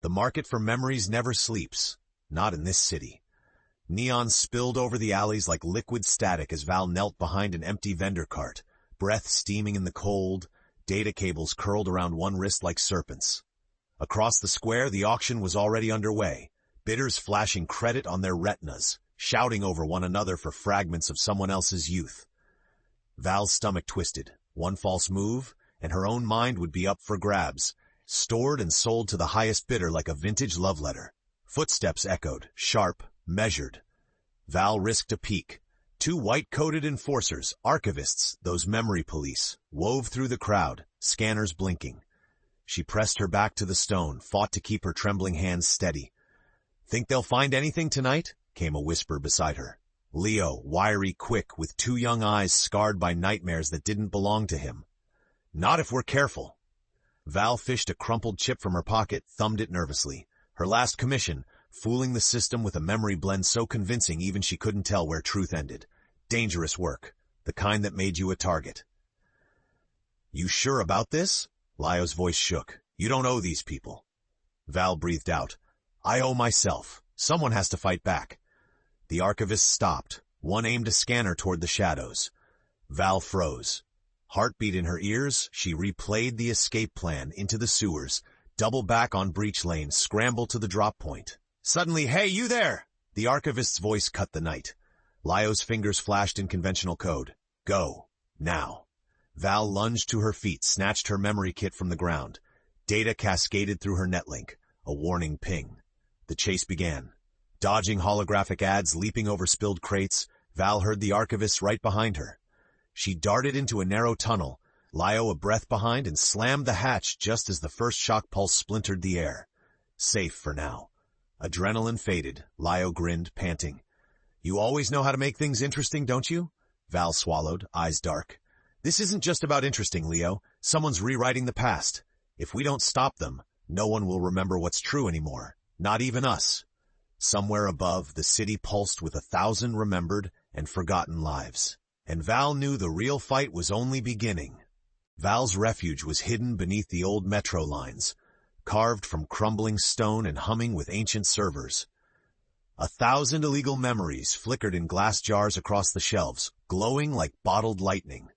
The market for memories never sleeps. Not in this city. Neon spilled over the alleys like liquid static as Val knelt behind an empty vendor cart, breath steaming in the cold, data cables curled around one wrist like serpents. Across the square, the auction was already underway, bidders flashing credit on their retinas, shouting over one another for fragments of someone else's youth. Val's stomach twisted. One false move, and her own mind would be up for grabs, stored and sold to the highest bidder like a vintage love letter. Footsteps echoed, sharp, measured. Val risked a peek. Two white-coated enforcers, archivists, those memory police, wove through the crowd, scanners blinking. She pressed her back to the stone, fought to keep her trembling hands steady. "Think they'll find anything tonight?" came a whisper beside her. Leo, wiry, quick, with two young eyes scarred by nightmares that didn't belong to him. "Not if we're careful." Val fished a crumpled chip from her pocket, thumbed it nervously. Her last commission, fooling the system with a memory blend so convincing even she couldn't tell where truth ended. Dangerous work, the kind that made you a target. "You sure about this?" Leo's voice shook. "You don't owe these people." Val breathed out. "I owe myself. Someone has to fight back." The archivist stopped. One aimed a scanner toward the shadows. Val froze. Heartbeat in her ears, she replayed the escape plan into the sewers, double back on breach lane, scramble to the drop point. Suddenly, "Hey, you there!" The archivist's voice cut the night. Leo's fingers flashed in conventional code. "Go. Now." Val lunged to her feet, snatched her memory kit from the ground. Data cascaded through her netlink. A warning ping. The chase began. Dodging holographic ads, leaping over spilled crates, Val heard the archivist right behind her. She darted into a narrow tunnel, Leo a breath behind, and slammed the hatch just as the first shock pulse splintered the air. Safe for now. Adrenaline faded. Leo grinned, panting. "You always know how to make things interesting, don't you?" Val swallowed, eyes dark. "This isn't just about interesting, Leo. Someone's rewriting the past. If we don't stop them, no one will remember what's true anymore. Not even us." Somewhere above, the city pulsed with 1,000 remembered and forgotten lives. And Val knew the real fight was only beginning. Val's refuge was hidden beneath the old metro lines, carved from crumbling stone and humming with ancient servers. 1,000 illegal memories flickered in glass jars across the shelves, glowing like bottled lightning.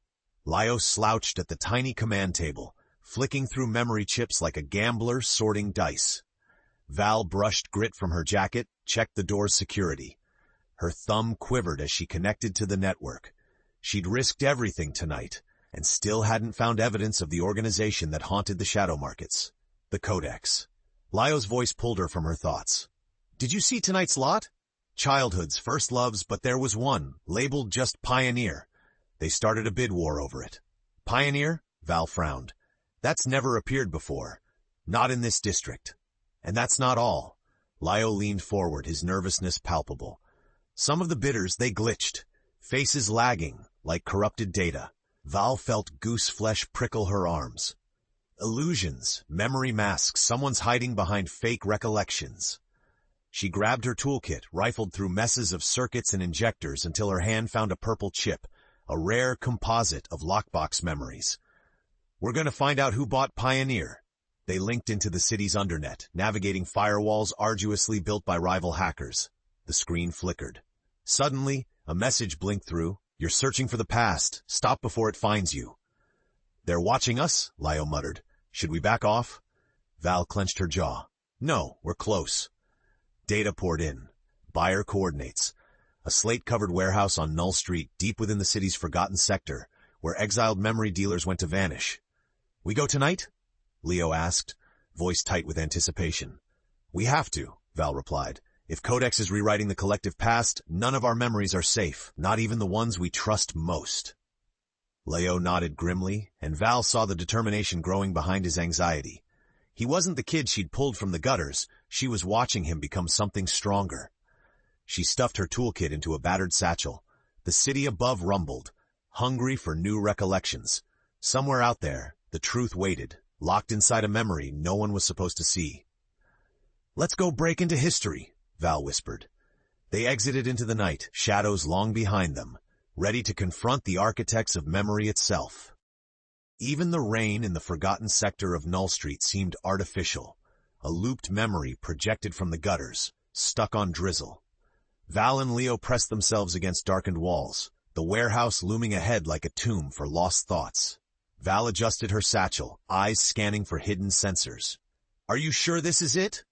Leo slouched at the tiny command table, flicking through memory chips like a gambler sorting dice. Val brushed grit from her jacket, checked the door's security. Her thumb quivered as she connected to the network. She'd risked everything tonight, and still hadn't found evidence of the organization that haunted the shadow markets. The Codex. Leo's voice pulled her from her thoughts. "Did you see tonight's lot? Childhood's first loves, but there was one, labeled just Pioneer. They started a bid war over it." "Pioneer?" Val frowned. "That's never appeared before. Not in this district. And that's not all." Leo leaned forward, his nervousness palpable. "Some of the bidders, they glitched. Faces lagging, like corrupted data." Val felt goose flesh prickle her arms. Illusions, memory masks, someone's hiding behind fake recollections. She grabbed her toolkit, rifled through messes of circuits and injectors until her hand found a purple chip, a rare composite of lockbox memories. "We're going to find out who bought Pioneer." They linked into the city's undernet, navigating firewalls arduously built by rival hackers. The screen flickered. Suddenly, a message blinked through. "You're searching for the past. Stop before it finds you." "They're watching us," Leo muttered. "Should we back off?" Val clenched her jaw. "No, we're close." Data poured in. Buyer coordinates. A slate-covered warehouse on Null Street, deep within the city's forgotten sector, where exiled memory dealers went to vanish. "We go tonight?" Leo asked, voice tight with anticipation. "We have to," Val replied. "If Codex is rewriting the collective past, none of our memories are safe, not even the ones we trust most." Leo nodded grimly, and Val saw the determination growing behind his anxiety. He wasn't the kid she'd pulled from the gutters. She was watching him become something stronger. She stuffed her toolkit into a battered satchel. The city above rumbled, hungry for new recollections. Somewhere out there, the truth waited, locked inside a memory no one was supposed to see. "Let's go break into history," Val whispered. They exited into the night, shadows long behind them, ready to confront the architects of memory itself. Even the rain in the forgotten sector of Null Street seemed artificial. a looped memory projected from the gutters, stuck on drizzle. Val and Leo pressed themselves against darkened walls, the warehouse looming ahead like a tomb for lost thoughts. Val adjusted her satchel, eyes scanning for hidden sensors. "Are you sure this is it?"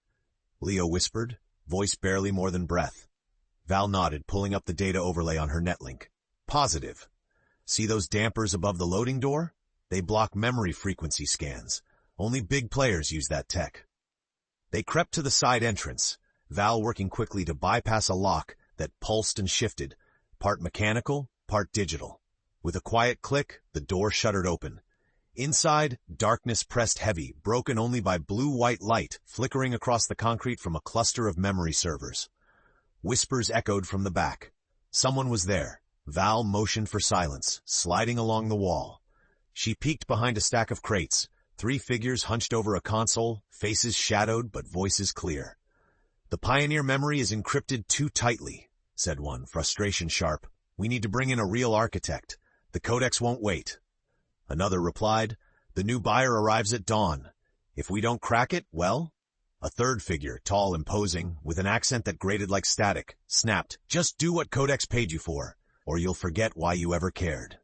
Leo whispered, voice barely more than breath. Val nodded, pulling up the data overlay on her netlink. "Positive. See those dampers above the loading door? They block memory frequency scans. Only big players use that tech." They crept to the side entrance, Val working quickly to bypass a lock that pulsed and shifted, part mechanical, part digital. With a quiet click, the door shuttered open. Inside, darkness pressed heavy, broken only by blue-white light flickering across the concrete from a cluster of memory servers. Whispers echoed from the back. Someone was there. Val motioned for silence, sliding along the wall. She peeked behind a stack of crates, 3 figures hunched over a console, faces shadowed but voices clear. "The Pioneer memory is encrypted too tightly," said one, frustration sharp. "We need to bring in a real architect. The codex won't wait." Another replied, "The new buyer arrives at dawn. If we don't crack it, well?" A third figure, tall, imposing, with an accent that grated like static, snapped, "Just do what Codex paid you for, or you'll forget why you ever cared."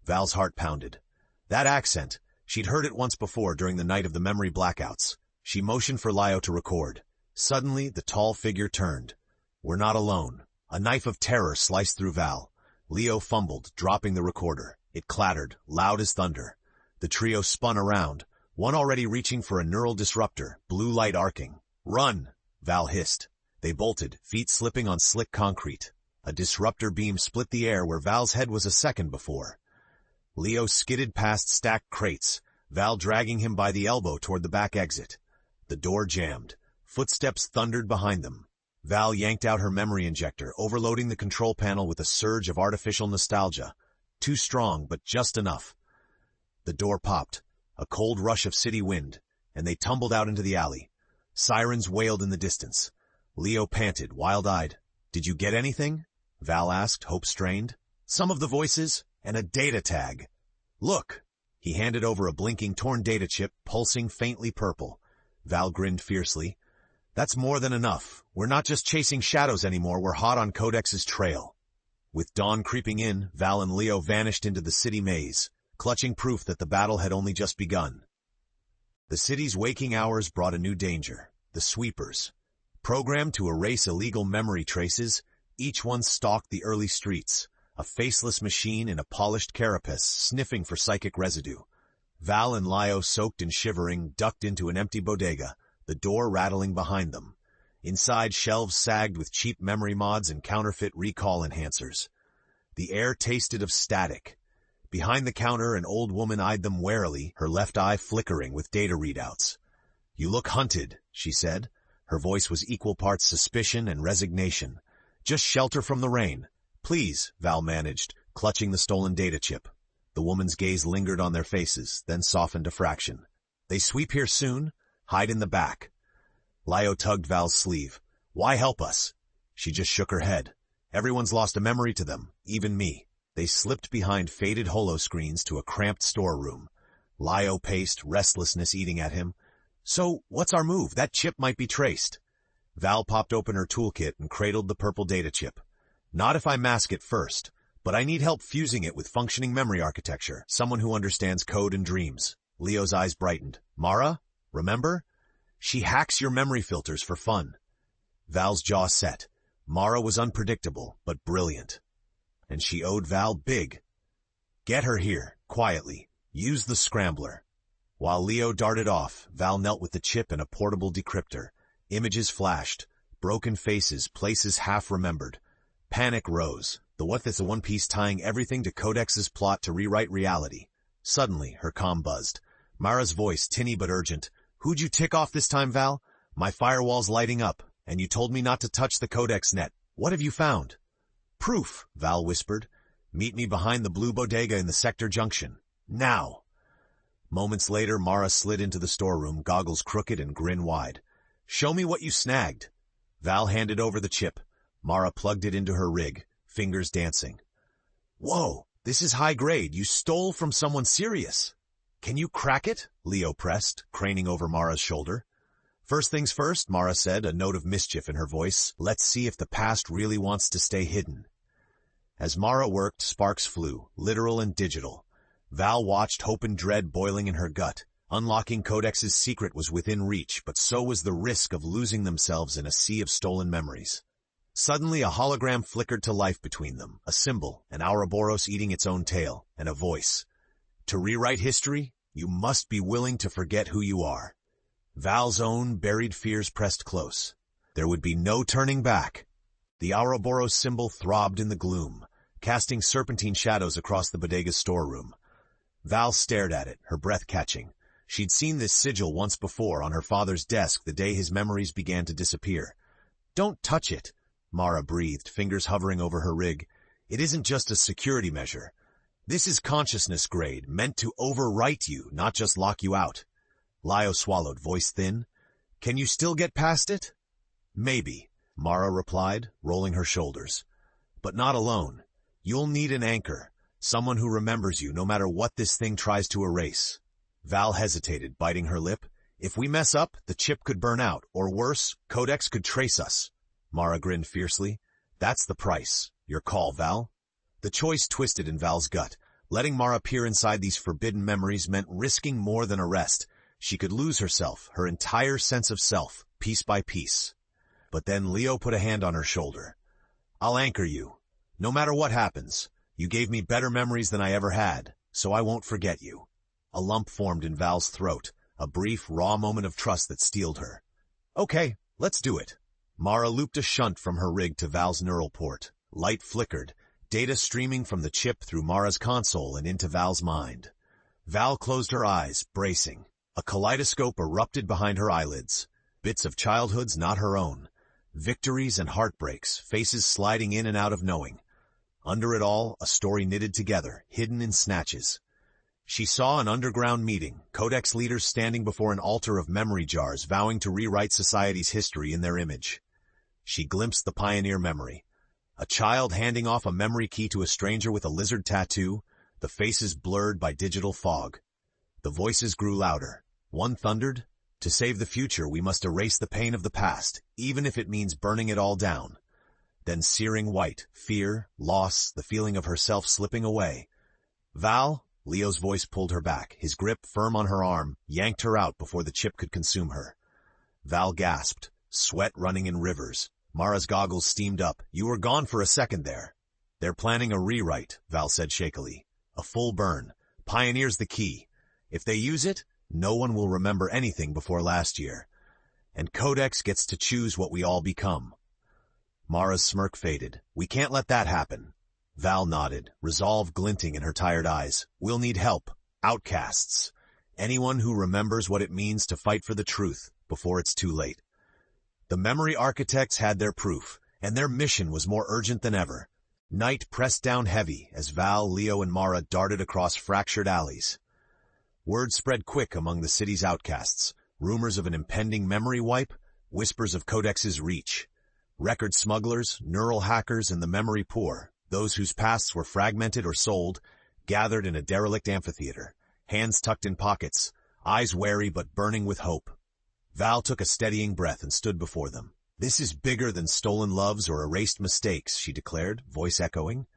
Val's heart pounded. That accent, she'd heard it once before during the night of the memory blackouts. She motioned for Lio to record. Suddenly, the tall figure turned. "We're not alone." A knife of terror sliced through Val. Leo fumbled, dropping the recorder. It clattered, loud as thunder. The trio spun around, one already reaching for a neural disruptor, blue light arcing. "Run!" Val hissed. They bolted, feet slipping on slick concrete. A disruptor beam split the air where Val's head was a second before. Leo skidded past stacked crates, Val dragging him by the elbow toward the back exit. The door jammed. Footsteps thundered behind them. Val yanked out her memory injector, overloading the control panel with a surge of artificial nostalgia. Too strong, but just enough. The door popped, a cold rush of city wind, and they tumbled out into the alley. Sirens wailed in the distance. Leo panted, wild-eyed. "Did you get anything?" Val asked, hope strained. "Some of the voices, and a data tag. Look!" He handed over a blinking torn data chip, pulsing faintly purple. Val grinned fiercely. "That's more than enough. We're not just chasing shadows anymore, we're hot on Codex's trail." With dawn creeping in, Val and Leo vanished into the city maze, clutching proof that the battle had only just begun. The city's waking hours brought a new danger, the sweepers. Programmed to erase illegal memory traces, each one stalked the early streets, a faceless machine in a polished carapace sniffing for psychic residue. Val and Lio, soaked and shivering, ducked into an empty bodega, the door rattling behind them. Inside, shelves sagged with cheap memory mods and counterfeit recall enhancers. The air tasted of static. Behind the counter, an old woman eyed them warily, her left eye flickering with data readouts. "You look hunted," she said. Her voice was equal parts suspicion and resignation. "Just shelter from the rain." "Please," Val managed, clutching the stolen data chip. The woman's gaze lingered on their faces, then softened a fraction. "They sweep here soon? Hide in the back." Lio tugged Val's sleeve. "Why help us?" She just shook her head. "Everyone's lost a memory to them, even me." They slipped behind faded holoscreens to a cramped storeroom. Lio paced, restlessness eating at him. "So, what's our move? That chip might be traced." Val popped open her toolkit and cradled the purple data chip. "Not if I mask it first, but I need help fusing it with functioning memory architecture, someone who understands code and dreams." Leo's eyes brightened. "Mara? Remember? She hacks your memory filters for fun." Val's jaw set. Mara was unpredictable, but brilliant. And she owed Val big. "Get her here, quietly. Use the scrambler." While Leo darted off, Val knelt with the chip and a portable decryptor. Images flashed, broken faces, places half remembered. Panic rose. The what is a one piece tying everything to Codex's plot to rewrite reality. Suddenly, her comm buzzed. Mara's voice, tinny but urgent. "Who'd you tick off this time, Val? My firewall's lighting up, and you told me not to touch the Codex net. What have you found?" "Proof," Val whispered. "Meet me behind the blue bodega in the sector junction. Now." Moments later, Mara slid into the storeroom, goggles crooked and grin wide. "Show me what you snagged." Val handed over the chip. Mara plugged it into her rig, fingers dancing. "Whoa, this is high grade. You stole from someone serious." "Can you crack it?" Leo pressed, craning over Mara's shoulder. First things first, Mara said, a note of mischief in her voice. Let's see if the past really wants to stay hidden. As Mara worked, sparks flew, literal and digital. Val watched, hope and dread boiling in her gut. Unlocking Codex's secret was within reach, but so was the risk of losing themselves in a sea of stolen memories. Suddenly, a hologram flickered to life between them, a symbol, an Ouroboros eating its own tail, and a voice. To rewrite history, you must be willing to forget who you are. Val's own buried fears pressed close. There would be no turning back. The Ouroboros symbol throbbed in the gloom, casting serpentine shadows across the bodega's storeroom. Val stared at it, her breath catching. She'd seen this sigil once before on her father's desk the day his memories began to disappear. Don't touch it, Mara breathed, fingers hovering over her rig. It isn't just a security measure. This is consciousness grade, meant to overwrite you, not just lock you out. Lio swallowed, voice thin. Can you still get past it? Maybe, Mara replied, rolling her shoulders. But not alone. You'll need an anchor, someone who remembers you no matter what this thing tries to erase. Val hesitated, biting her lip. If we mess up, the chip could burn out, or worse, Codex could trace us. Mara grinned fiercely. That's the price. Your call, Val. The choice twisted in Val's gut. Letting Mara peer inside these forbidden memories meant risking more than arrest. She could lose herself, her entire sense of self, piece by piece. But then Leo put a hand on her shoulder. I'll anchor you. No matter what happens, you gave me better memories than I ever had, so I won't forget you. A lump formed in Val's throat, a brief, raw moment of trust that steeled her. Okay, let's do it. Mara looped a shunt from her rig to Val's neural port. Light flickered, data streaming from the chip through Mara's console and into Val's mind. Val closed her eyes, bracing. A kaleidoscope erupted behind her eyelids. Bits of childhoods not her own. Victories and heartbreaks, faces sliding in and out of knowing. Under it all, a story knitted together, hidden in snatches. She saw an underground meeting, Codex leaders standing before an altar of memory jars vowing to rewrite society's history in their image. She glimpsed the pioneer memory. A child handing off a memory key to a stranger with a lizard tattoo, the faces blurred by digital fog. The voices grew louder. One thundered, to save the future we must erase the pain of the past, even if it means burning it all down. Then searing white, fear, loss, the feeling of herself slipping away. Val, Leo's voice pulled her back, his grip firm on her arm, yanked her out before the chip could consume her. Val gasped, sweat running in rivers. Mara's goggles steamed up. You were gone for a second there. They're planning a rewrite, Val said shakily. A full burn. Pioneer's the key. If they use it, no one will remember anything before last year. And Codex gets to choose what we all become. Mara's smirk faded. We can't let that happen. Val nodded, resolve glinting in her tired eyes. We'll need help. Outcasts. Anyone who remembers what it means to fight for the truth before it's too late. The memory architects had their proof, and their mission was more urgent than ever. Night pressed down heavy as Val, Leo, and Mara darted across fractured alleys. Word spread quick among the city's outcasts, rumors of an impending memory wipe, whispers of Codex's reach. Record smugglers, neural hackers, and the memory poor, those whose pasts were fragmented or sold, gathered in a derelict amphitheater, hands tucked in pockets, eyes wary but burning with hope. Val took a steadying breath and stood before them. This is bigger than stolen loves or erased mistakes, she declared, voice echoing.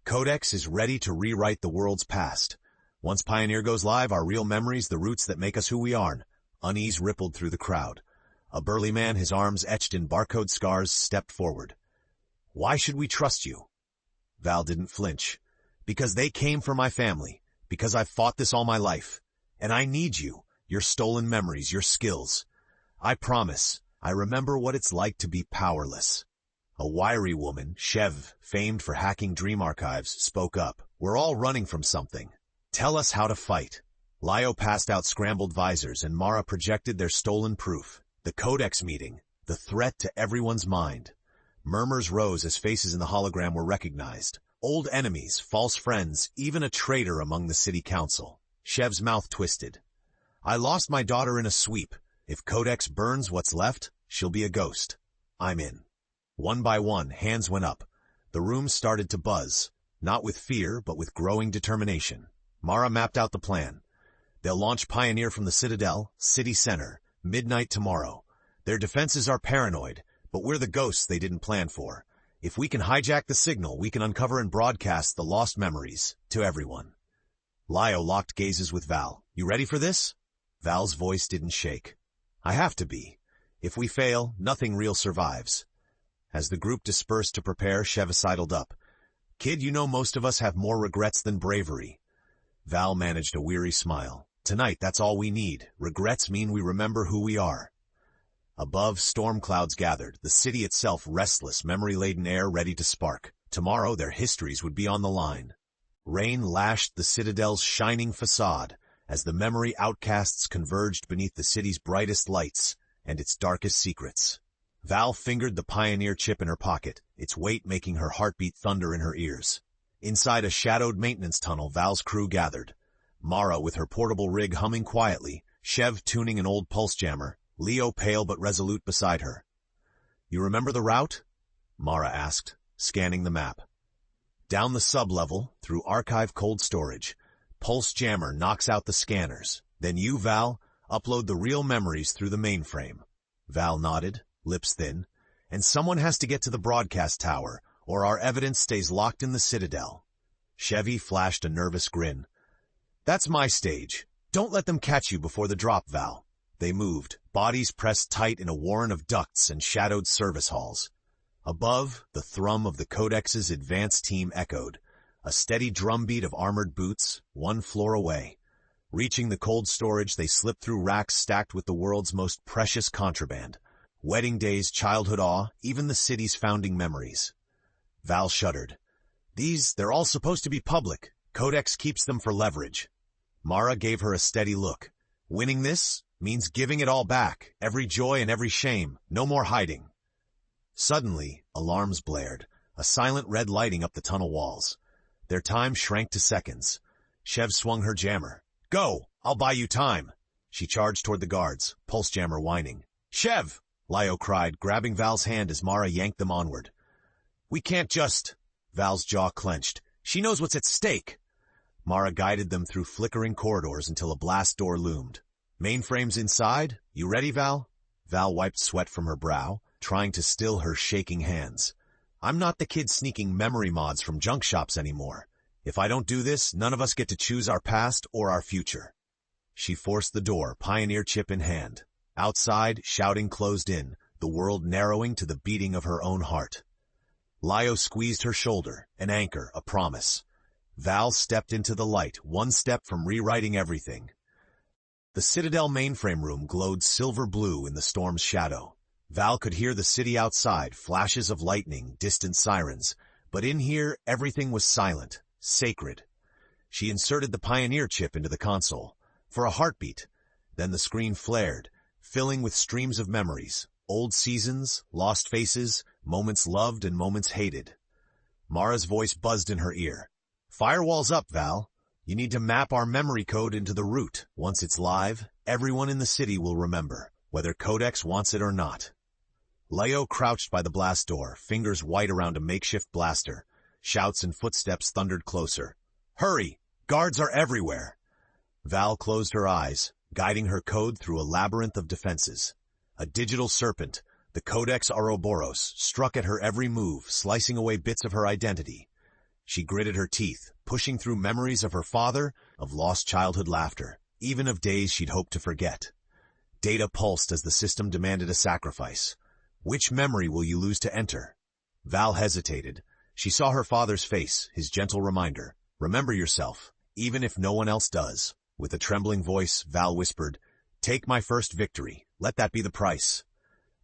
Codex is ready to rewrite the world's past. Once Pioneer goes live, our real memories, the roots that make us who we are. Unease rippled through the crowd. A burly man, his arms etched in barcode scars, stepped forward. Why should we trust you? Val didn't flinch. Because they came for my family. Because I've fought this all my life. And I need you, your stolen memories, your skills. I promise, I remember what it's like to be powerless. A wiry woman, Chev, famed for hacking dream archives, spoke up. We're all running from something. Tell us how to fight. Lio passed out scrambled visors and Mara projected their stolen proof. The Codex meeting, the threat to everyone's mind. Murmurs rose as faces in the hologram were recognized. Old enemies, false friends, even a traitor among the city council. Chev's mouth twisted. I lost my daughter in a sweep. If Codex burns what's left, she'll be a ghost. I'm in. One by one, hands went up. The room started to buzz, not with fear, but with growing determination. Mara mapped out the plan. They'll launch Pioneer from the Citadel, city center, midnight tomorrow. Their defenses are paranoid, but we're the ghosts they didn't plan for. If we can hijack the signal, we can uncover and broadcast the lost memories to everyone. Lio locked gazes with Val. You ready for this? Val's voice didn't shake. I have to be. If we fail, nothing real survives. As the group dispersed to prepare, Shev sidled up. Kid, you know most of us have more regrets than bravery. Val managed a weary smile. Tonight, that's all we need. Regrets mean we remember who we are. Above, storm clouds gathered, the city itself restless, memory-laden air ready to spark. Tomorrow, their histories would be on the line. Rain lashed the citadel's shining facade as the memory outcasts converged beneath the city's brightest lights and its darkest secrets. Val fingered the pioneer chip in her pocket, its weight making her heartbeat thunder in her ears. Inside a shadowed maintenance tunnel, Val's crew gathered. Mara with her portable rig humming quietly, Shev tuning an old pulse jammer, Leo pale but resolute beside her. You remember the route? Mara asked, scanning the map. Down the sub-level, through archive cold storage. Pulse jammer knocks out the scanners. Then you, Val, upload the real memories through the mainframe. Val nodded, lips thin. And someone has to get to the broadcast tower, or our evidence stays locked in the Citadel. Chevy flashed a nervous grin. That's my stage. Don't let them catch you before the drop, Val. They moved, bodies pressed tight in a warren of ducts and shadowed service halls. Above, the thrum of the Codex's advance team echoed, a steady drumbeat of armored boots, one floor away. Reaching the cold storage, they slipped through racks stacked with the world's most precious contraband. Wedding days, childhood awe, even the city's founding memories. Val shuddered. They're all supposed to be public. Codex keeps them for leverage. Mara gave her a steady look. Winning this means giving it all back, every joy and every shame, no more hiding. Suddenly, alarms blared, a silent red lighting up the tunnel walls. Their time shrank to seconds. Shev swung her jammer. Go! I'll buy you time! She charged toward the guards, pulse jammer whining. Shev! Lio cried, grabbing Val's hand as Mara yanked them onward. We can't just... Val's jaw clenched. She knows what's at stake. Mara guided them through flickering corridors until a blast door loomed. Mainframes inside? You ready, Val? Val wiped sweat from her brow, trying to still her shaking hands. I'm not the kid sneaking memory mods from junk shops anymore. If I don't do this, none of us get to choose our past or our future. She forced the door, pioneer chip in hand. Outside, shouting closed in, the world narrowing to the beating of her own heart. Lio squeezed her shoulder, an anchor, a promise. Val stepped into the light, one step from rewriting everything. The Citadel mainframe room glowed silver blue in the storm's shadow. Val could hear the city outside, flashes of lightning, distant sirens, but in here everything was silent, sacred. She inserted the pioneer chip into the console. For a heartbeat. Then the screen flared, filling with streams of memories, old seasons, lost faces, moments loved and moments hated. Mara's voice buzzed in her ear. Firewall's up, Val. You need to map our memory code into the root. Once it's live, everyone in the city will remember, whether Codex wants it or not. Leo crouched by the blast door, fingers white around a makeshift blaster. Shouts and footsteps thundered closer. Hurry! Guards are everywhere! Val closed her eyes, guiding her code through a labyrinth of defenses. A digital serpent, the Codex Ouroboros, struck at her every move, slicing away bits of her identity. She gritted her teeth, pushing through memories of her father, of lost childhood laughter, even of days she'd hoped to forget. Data pulsed as the system demanded a sacrifice. Which memory will you lose to enter? Val hesitated. She saw her father's face, his gentle reminder. Remember yourself, even if no one else does. With a trembling voice, Val whispered, Take my first victory. Let that be the price.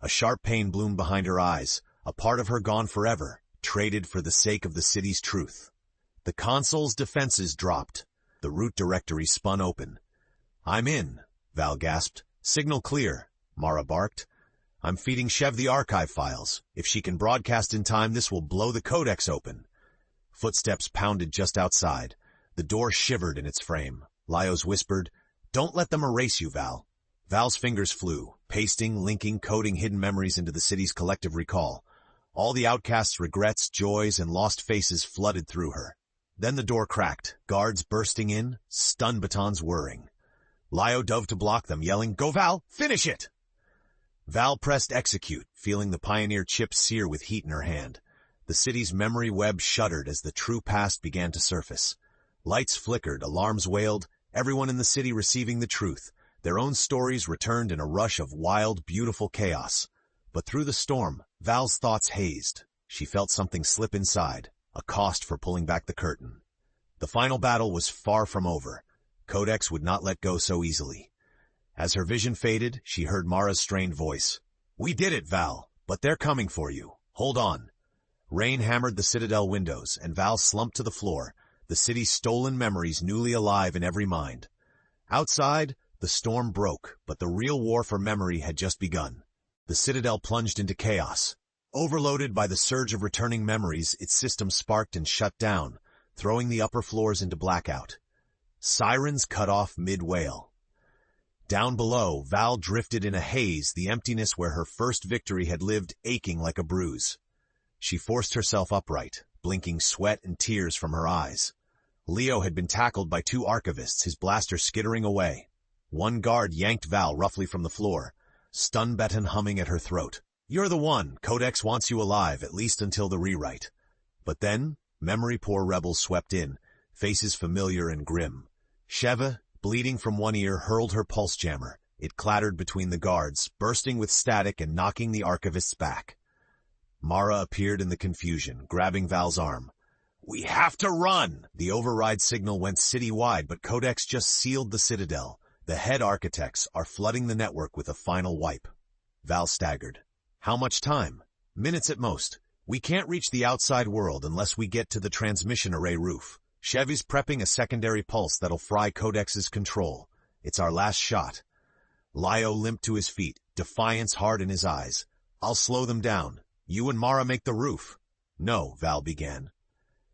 A sharp pain bloomed behind her eyes, a part of her gone forever, traded for the sake of the city's truth. The console's defenses dropped. The root directory spun open. I'm in, Val gasped. Signal clear, Mara barked. I'm feeding Shev the archive files. If she can broadcast in time, this will blow the Codex open. Footsteps pounded just outside. The door shivered in its frame. Lios whispered, Don't let them erase you, Val. Val's fingers flew, pasting, linking, coding hidden memories into the city's collective recall. All the outcasts' regrets, joys, and lost faces flooded through her. Then the door cracked, guards bursting in, stun batons whirring. Lio dove to block them, yelling, "Go Val, finish it!" Val pressed execute, feeling the pioneer chip sear with heat in her hand. The city's memory web shuddered as the true past began to surface. Lights flickered, alarms wailed, everyone in the city receiving the truth. Their own stories returned in a rush of wild, beautiful chaos. But through the storm, Val's thoughts hazed. She felt something slip inside, a cost for pulling back the curtain. The final battle was far from over. Codex would not let go so easily. As her vision faded, she heard Mara's strained voice. "We did it, Val, but they're coming for you. Hold on." Rain hammered the Citadel windows, and Val slumped to the floor, the city's stolen memories newly alive in every mind. Outside, the storm broke, but the real war for memory had just begun. The Citadel plunged into chaos. Overloaded by the surge of returning memories, its system sparked and shut down, throwing the upper floors into blackout. Sirens cut off mid-wail. Down below, Val drifted in a haze, the emptiness where her first victory had lived aching like a bruise. She forced herself upright, blinking sweat and tears from her eyes. Leo had been tackled by two archivists, his blaster skittering away. One guard yanked Val roughly from the floor, stun baton humming at her throat. "You're the one. Codex wants you alive, at least until the rewrite." But then, memory-poor rebels swept in, faces familiar and grim. Sheva, bleeding from one ear, hurled her pulse jammer. It clattered between the guards, bursting with static and knocking the archivists back. Mara appeared in the confusion, grabbing Val's arm. "We have to run!" The override signal went city-wide, but Codex just sealed the Citadel. The head architects are flooding the network with a final wipe. Val staggered. "How much time?" "Minutes at most. We can't reach the outside world unless we get to the transmission array roof. Chevy's prepping a secondary pulse that'll fry Codex's control. It's our last shot." Lio limped to his feet, defiance hard in his eyes. "I'll slow them down. You and Mara make the roof." "No," Val began.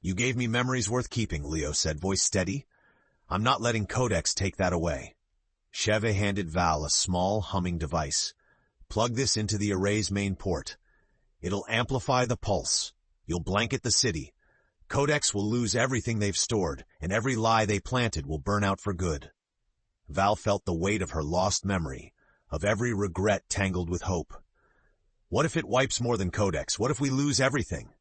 "You gave me memories worth keeping," Leo said, voice steady. "I'm not letting Codex take that away." Cheve handed Val a small, humming device. "Plug this into the array's main port. It'll amplify the pulse. You'll blanket the city. Codex will lose everything they've stored, and every lie they planted will burn out for good." Val felt the weight of her lost memory, of every regret tangled with hope. What if it wipes more than Codex? What if we lose everything?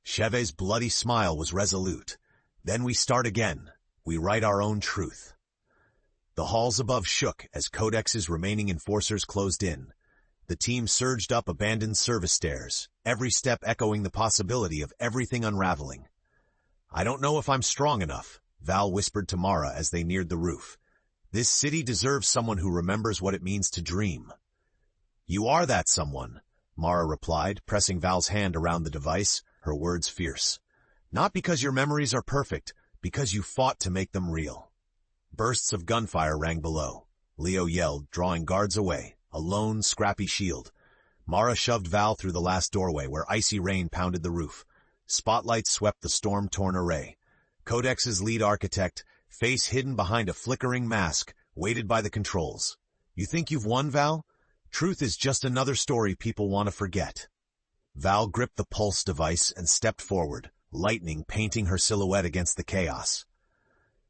Cheve's bloody smile was resolute. "Then we start again. We write our own truth." The halls above shook as Codex's remaining enforcers closed in. The team surged up abandoned service stairs, every step echoing the possibility of everything unraveling. "I don't know if I'm strong enough," Val whispered to Mara as they neared the roof. "This city deserves someone who remembers what it means to dream." "You are that someone," Mara replied, pressing Val's hand around the device, her words fierce. "Not because your memories are perfect, because you fought to make them real." Bursts of gunfire rang below. Leo yelled, drawing guards away, a lone, scrappy shield. Mara shoved Val through the last doorway, where icy rain pounded the roof. Spotlights swept the storm-torn array. Codex's lead architect, face hidden behind a flickering mask, waited by the controls. "You think you've won, Val? Truth is just another story people want to forget." Val gripped the pulse device and stepped forward, lightning painting her silhouette against the chaos.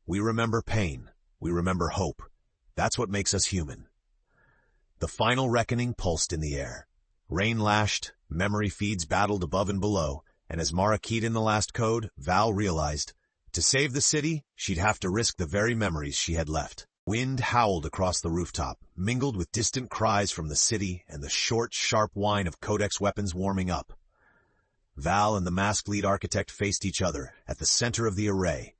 "We remember pain. We remember hope. That's what makes us human." The final reckoning pulsed in the air. Rain lashed, memory feeds battled above and below, and as Mara keyed in the last code, Val realized, to save the city, she'd have to risk the very memories she had left. Wind howled across the rooftop, mingled with distant cries from the city and the short, sharp whine of Codex weapons warming up. Val and the masked lead architect faced each other at the center of the array,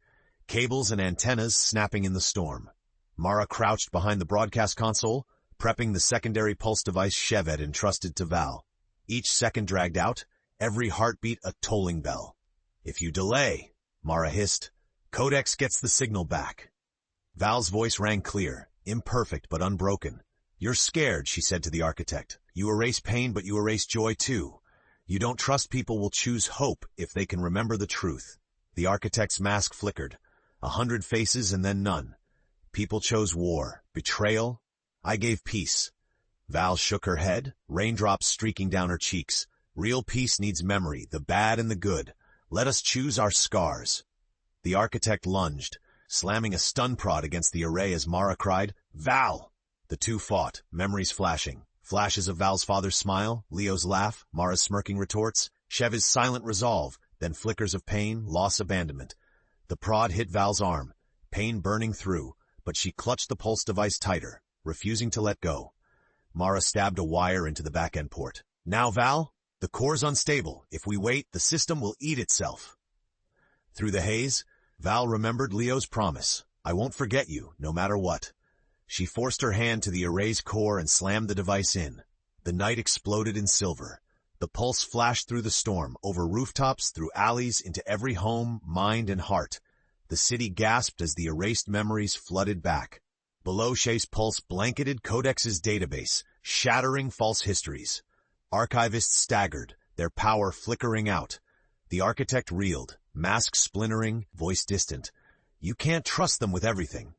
cables and antennas snapping in the storm. Mara crouched behind the broadcast console, prepping the secondary pulse device Chev had entrusted to Val. Each second dragged out, every heartbeat a tolling bell. "If you delay," Mara hissed, "Codex gets the signal back." Val's voice rang clear, imperfect but unbroken. "You're scared," she said to the architect. "You erase pain, but you erase joy too. You don't trust people will choose hope if they can remember the truth." The architect's mask flickered. 100 faces and then none. People chose war, betrayal. I gave peace. Val shook her head, raindrops streaking down her cheeks. "Real peace needs memory, the bad and the good. Let us choose our scars." The architect lunged, slamming a stun prod against the array as Mara cried, Val! The two fought, memories flashing. Flashes of Val's father's smile, Leo's laugh, Mara's smirking retorts, Shev's silent resolve, then flickers of pain, loss, abandonment. The prod hit Val's arm, pain burning through, but she clutched the pulse device tighter, refusing to let go. Mara stabbed a wire into the back-end port. Now, Val, the core's unstable. If we wait, the system will eat itself. Through the haze, Val remembered Leo's promise. I won't forget you, no matter what. She forced her hand to the erased core and slammed the device in. The night exploded in silver. The pulse flashed through the storm, over rooftops, through alleys, into every home, mind, and heart. The city gasped as the erased memories flooded back. Below, Shay's pulse blanketed Codex's database, shattering false histories. Archivists staggered, their power flickering out. The architect reeled, mask splintering, voice distant. You can't trust them with everything.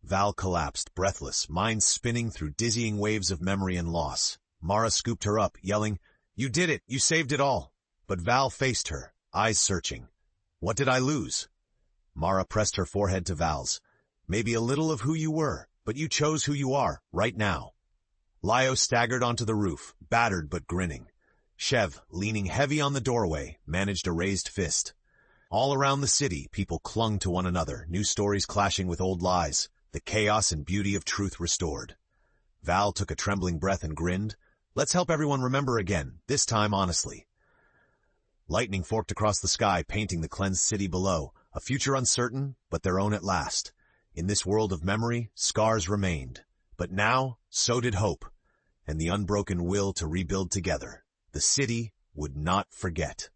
Val collapsed, breathless, mind spinning through dizzying waves of memory and loss. Mara scooped her up, yelling, You did it! You saved it all! But Val faced her, eyes searching. What did I lose? Mara pressed her forehead to Val's. Maybe a little of who you were, but you chose who you are, right now. Lio staggered onto the roof, battered but grinning. Shev, leaning heavy on the doorway, managed a raised fist. All around the city, people clung to one another, new stories clashing with old lies, the chaos and beauty of truth restored. Val took a trembling breath and grinned. Let's help everyone remember again, this time honestly. Lightning forked across the sky, painting the cleansed city below, a future uncertain, but their own at last. In this world of memory, scars remained. But now, so did hope, and the unbroken will to rebuild together. The city would not forget.